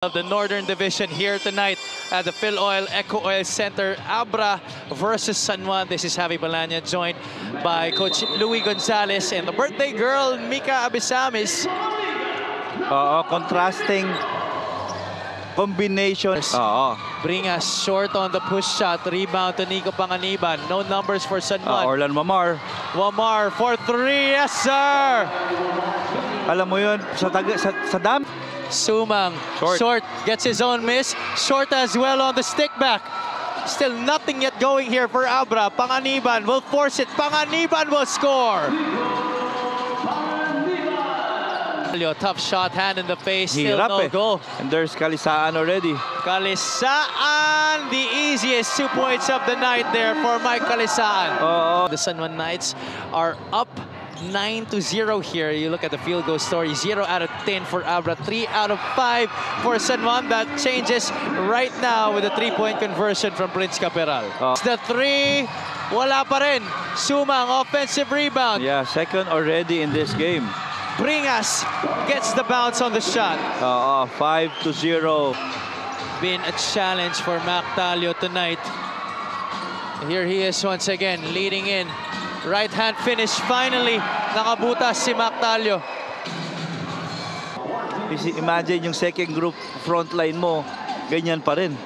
Of the Northern Division here tonight at the Phil Oil Eco Oil Center. Abra versus San Juan. This is Javi Balanya, joined by Coach Louie Gonzalez and the birthday girl, Mika Abisamis. Contrasting combinations. Bring us short on the push shot. Rebound to Nico Panganiban. No numbers for San Juan. Orlan Wamar. Wamar for three. Yes, sir! Alam mo yun, sa dam. Sumang, short, gets his own miss. Short as well on the stick back. Still nothing yet going here for Abra. Panganiban will force it. Panganiban will score. Tough shot, hand in the face. Still no goal. And there's Kalisaan already. Kalisaan, the easiest 2 points of the night there for Mike Kalisaan. The San Juan Knights are up 9-0 here. You look at the field goal story. 0 out of 10 for Abra. 3 out of 5 for San Juan. That changes right now with a 3-point conversion from Prince Caperal. The three, wala pa rin. Sumang, offensive rebound. Yeah, second already in this game. Bringas gets the bounce on the shot. 5-0. Been a challenge for Mac Talio tonight. Here he is once again, leading in. Right hand finish, finally, nakabutas si Mac Talio. Imagine yung second group front line mo, ganyan pa rin.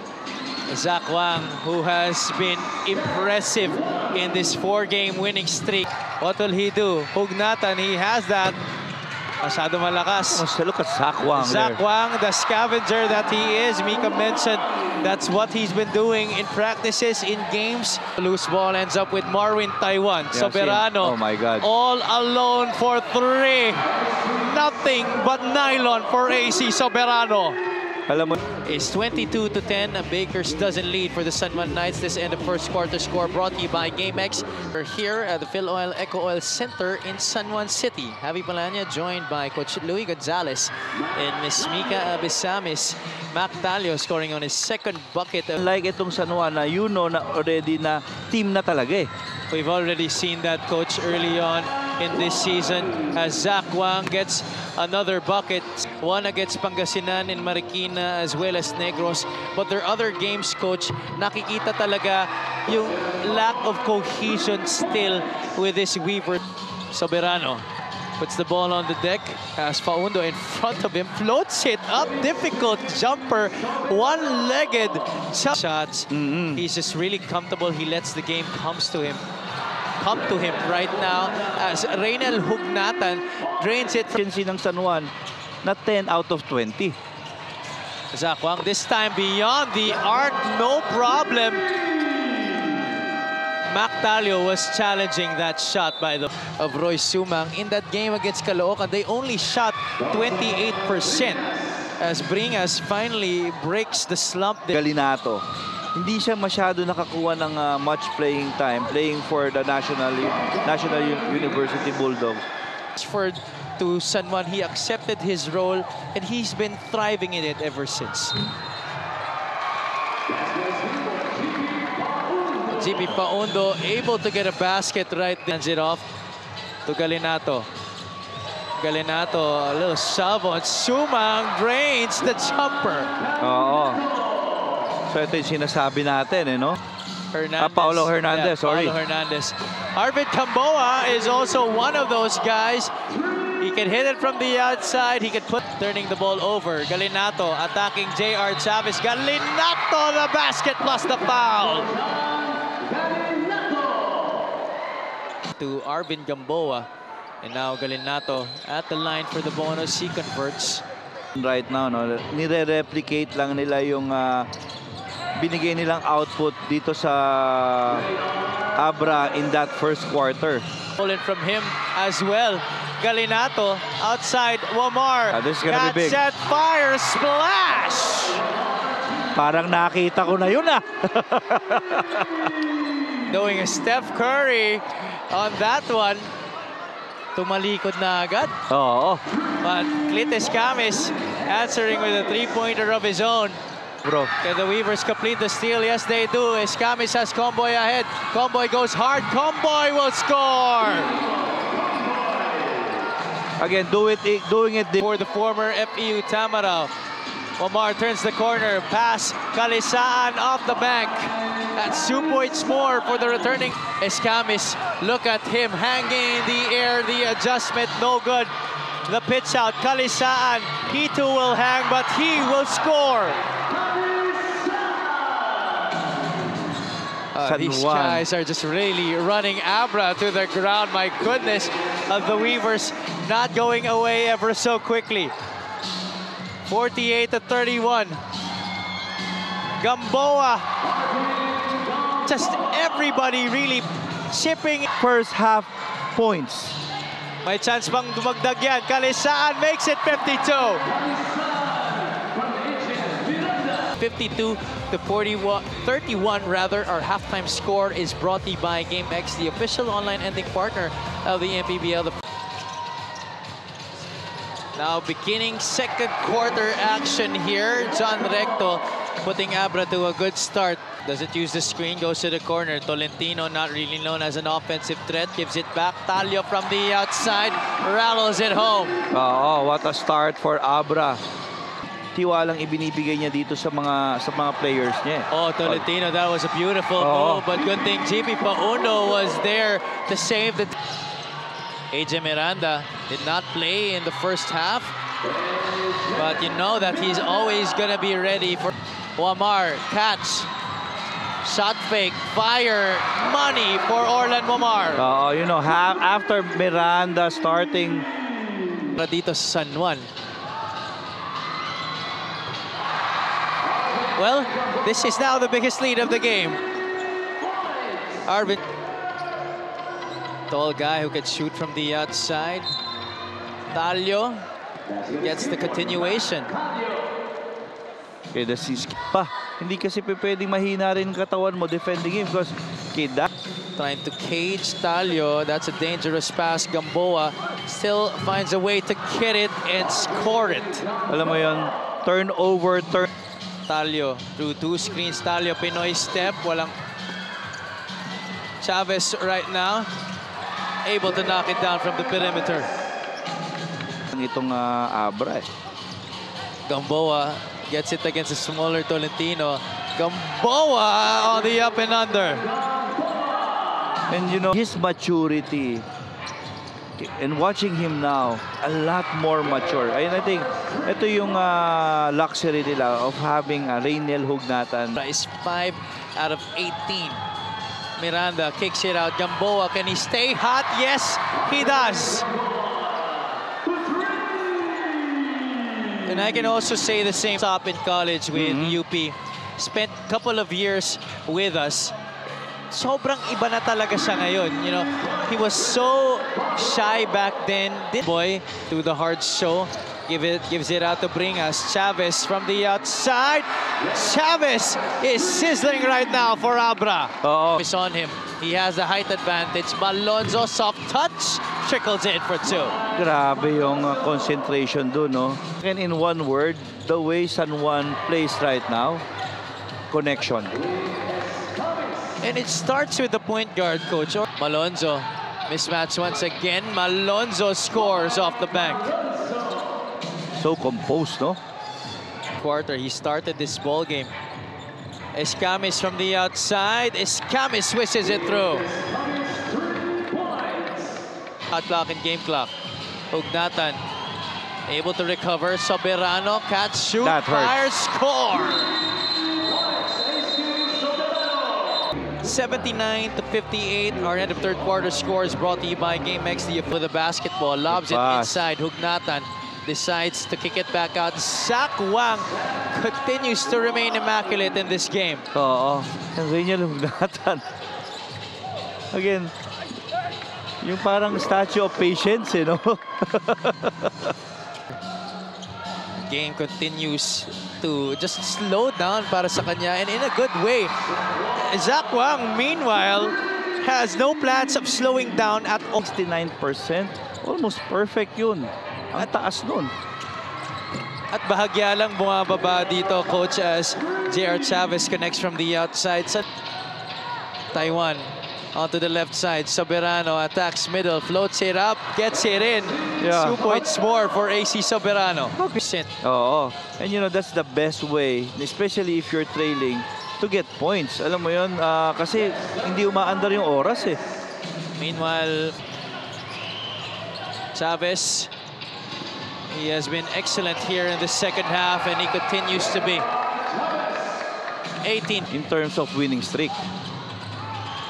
Zach Wang, who has been impressive in this 4-game winning streak. What will he do? Hugnatan, he has that. Masyado malakas. Look at Zach Wang. Zach Wang, the scavenger that he is. Mika mentioned that's what he's been doing in practices, in games. Loose ball ends up with Marwin Taiwan. Yeah, Soberano. Oh my God. All alone for three. Nothing but nylon for AC Soberano. Alam mo, It's 22-10. Bakers doesn't lead for the San Juan Knights. This end of first quarter score brought to you by GameX. We're here at the Phil Oil Eco Oil Center in San Juan City. Javi Balanya joined by Coach Louie Gonzalez and Miss Mika Abisamis. Mac Talio scoring on his second bucket. like itong San Juan na you know na already na team na talaga eh. We've already seen that, Coach, early on in this season as Zach Wang gets another bucket. One against Pangasinan in Marikina as well as Negros. But there are other games, Coach, nakikita talaga yung lack of cohesion still with this Weaver. Soberano puts the ball on the deck, has Paundo in front of him, floats it up, difficult jumper, one-legged shots. He's just really comfortable. He lets the game come to him right now as Reynel Hugnatan drains it. Ng San Juan na 10 out of 20. Zach Wang this time beyond the arc, no problem. Mac Talio was challenging that shot by of Roy Sumang in that game against Caloocan. They only shot 28% as Bringas finally breaks the slump. Galinato. Hindi siya masyado nakakuha ng much playing time, playing for the National University Bulldogs. To San Juan, he accepted his role and he's been thriving in it ever since. GP Paundo able to get a basket right there. Hands it off to Galinato. Galinato, a little shove on Sumang, drains the jumper. So ito yung sinasabi natin, eh, no? Hernandez. Paulo Hernandez, sorry. Paulo Hernandez. Arvid Camboa is also one of those guys. He can hit it from the outside. He can turning the ball over. Galinato attacking J.R. Chavez. Galinato the basket plus the foul. To Arvin Gamboa. And now Galinato at the line for the bonus. He converts. Right now, no, nire-replicate lang nila yung binigay nilang output dito sa Abra in that first quarter. Stolen from him as well. Galinato outside Wamar. This is gonna be big. Set, fire, splash! Parang nakita ko na yun ah. Doing a Steph Curry on that one. Tumalikod na agad. Oo. But Clites Camis answering with a three-pointer of his own. Bro. Can the Weavers complete the steal? Yes, they do. Escamis has Comboy ahead. Comboy goes hard. Comboy will score! Again, doing it for the former FEU Tamarao. Omar turns the corner. Pass. Calisaan off the bank. That's 2 points more for the returning. Escamis, look at him hanging in the air. The adjustment, no good. The pitch out. Calisaan, he too will hang, but he will score. These guys are just really running Abra to the ground. My goodness, the Weavers not going away ever so quickly. 48-31. Gamboa. Just everybody really chipping. First half points. May chance pang dumagdag yan. Calisaan makes it 52. 52-31 rather. Our halftime score is brought to you by GameX, the official online ending partner of the NPBL. Now beginning second quarter action here. John Recto putting Abra to a good start. Doesn't use the screen, goes to the corner. Tolentino, not really known as an offensive threat, gives it back. Talio from the outside, rattles it home. Oh, what a start for Abra. Tiwalang ibinibigay niya dito sa mga players niya. Oh, Tolentino, that was a beautiful move, but good thing JP Pauno was there to save the... AJ Miranda did not play in the first half, but you know that he's always gonna be ready for... Wamar, catch, shot fake, fire, money for Orlan Wamar. You know, after Miranda starting... Dito sa San Juan. Well, this is now the biggest lead of the game. Arvin, tall guy who can shoot from the outside. Talio gets the continuation. Kaya pa, hindi kasi pwedeng mahina rin katawan mo defending him because Kida. Trying to cage Talio. That's a dangerous pass. Gamboa still finds a way to get it and score it. Alam mo yun, turnover. Talio through two screens. Talio, Pinoy step. Walang Chavez right now. Able to knock it down from the perimeter. Itong Abra. Gamboa gets it against a smaller Tolentino. Gamboa on the up and under. And you know, his maturity. And watching him now, a lot more mature. And I think ito yung luxury nila of having Rainiel Hugnatan. Is 5 out of 18. Miranda kicks it out. Gamboa, can he stay hot? Yes, he does. And I can also say the same. Top in college with UP. Spent a couple of years with us. Sobrang iba na talaga siya ngayon. You know, he was so shy back then. Boy, do the hard show. Gives it out to Bringas. Chavez from the outside. Chavez is sizzling right now for Abra. It's on him. He has the height advantage. Malonzo, soft touch. Trickles in for 2. Grabe yung concentration doon, no? And in one word, the way San Juan plays right now, connection. And it starts with the point guard, coach. Malonzo, mismatch once again. Malonzo scores off the bank. So composed, no? Quarter, he started this ball game. Escamis from the outside. Escamis swishes it through. Hot clock and game clock. Hugnatan able to recover. Soberano, catch, shoot, fire, score. 79-58. Our end of third quarter score is brought to you by GameX. For the basketball, lobs it inside. Hugnatan decides to kick it back out. Zach Wang continues to remain immaculate in this game. Oo. And Rainiel Hugnatan. Again, yung parang statue of patience, you know? Game continues to just slow down para sa kanya, and in a good way. Zach Wang, meanwhile, has no plans of slowing down at all. 69%. Almost perfect yun. Ang taas nun. At bahagya lang bumababa dito, coach, as J.R. Chavez connects from the outside. Sa Taiwan, onto the left side. Soberano attacks middle, floats it up, gets it in. Yeah. 2 points more for AC Soberano. Oo. And you know, that's the best way, especially if you're trailing, to get points. Alam mo yun, kasi hindi umaandar yung oras eh. Meanwhile, Chavez, he has been excellent here in the second half, and he continues to be. 18. In terms of winning streak.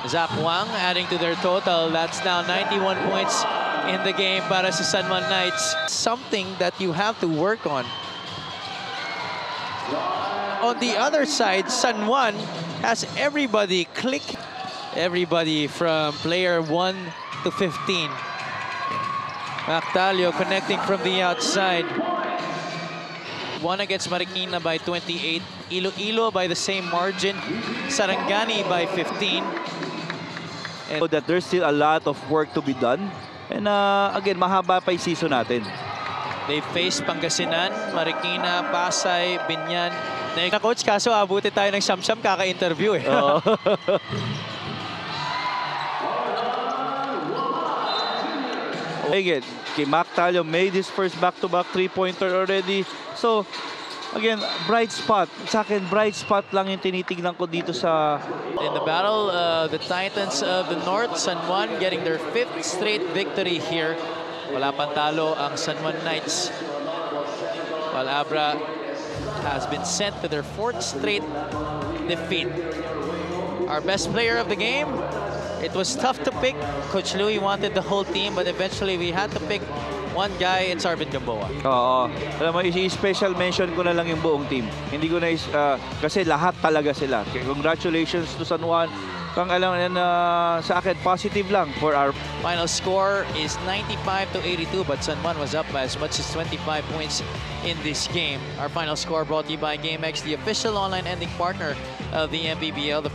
Zach Wang adding to their total. That's now 91 points in the game para sa San Juan Knights. Something that you have to work on. On the other side, San Juan has everybody click. Everybody from player 1 to 15. Mactalio connecting from the outside. Won against Marikina by 28. Iloilo by the same margin. Sarangani by 15. And So that there's still a lot of work to be done. And again, mahaba pa yung season natin. they faced Pangasinan, Marikina, Pasay, Binyan. Na coach, kaso abuti tayo ng siyam-siyam kaka-interview eh. Oo. Again, kay Mactalio made his first back-to-back three-pointer already. So, again, bright spot. Sa akin, bright spot lang yung tinitignan ko dito sa... In the battle, the Titans of the North, San Juan getting their 5th straight victory here. Wala pang talo ang San Juan Knights. While Abra has been sent to their 4th straight defeat. Our best player of the game, it was tough to pick. Coach Louie wanted the whole team, but eventually we had to pick one guy. It's Arvin Gamboa. Oo. Alam mo, special mention ko na lang yung buong team. Hindi ko na, kasi lahat talaga sila. Congratulations to San Juan. Kung alam na sa akin, positive lang for our... Final score is 95-82, but San Juan was up by as much as 25 points in this game. Our final score brought to you by GameX, the official online ending partner of the MPBL.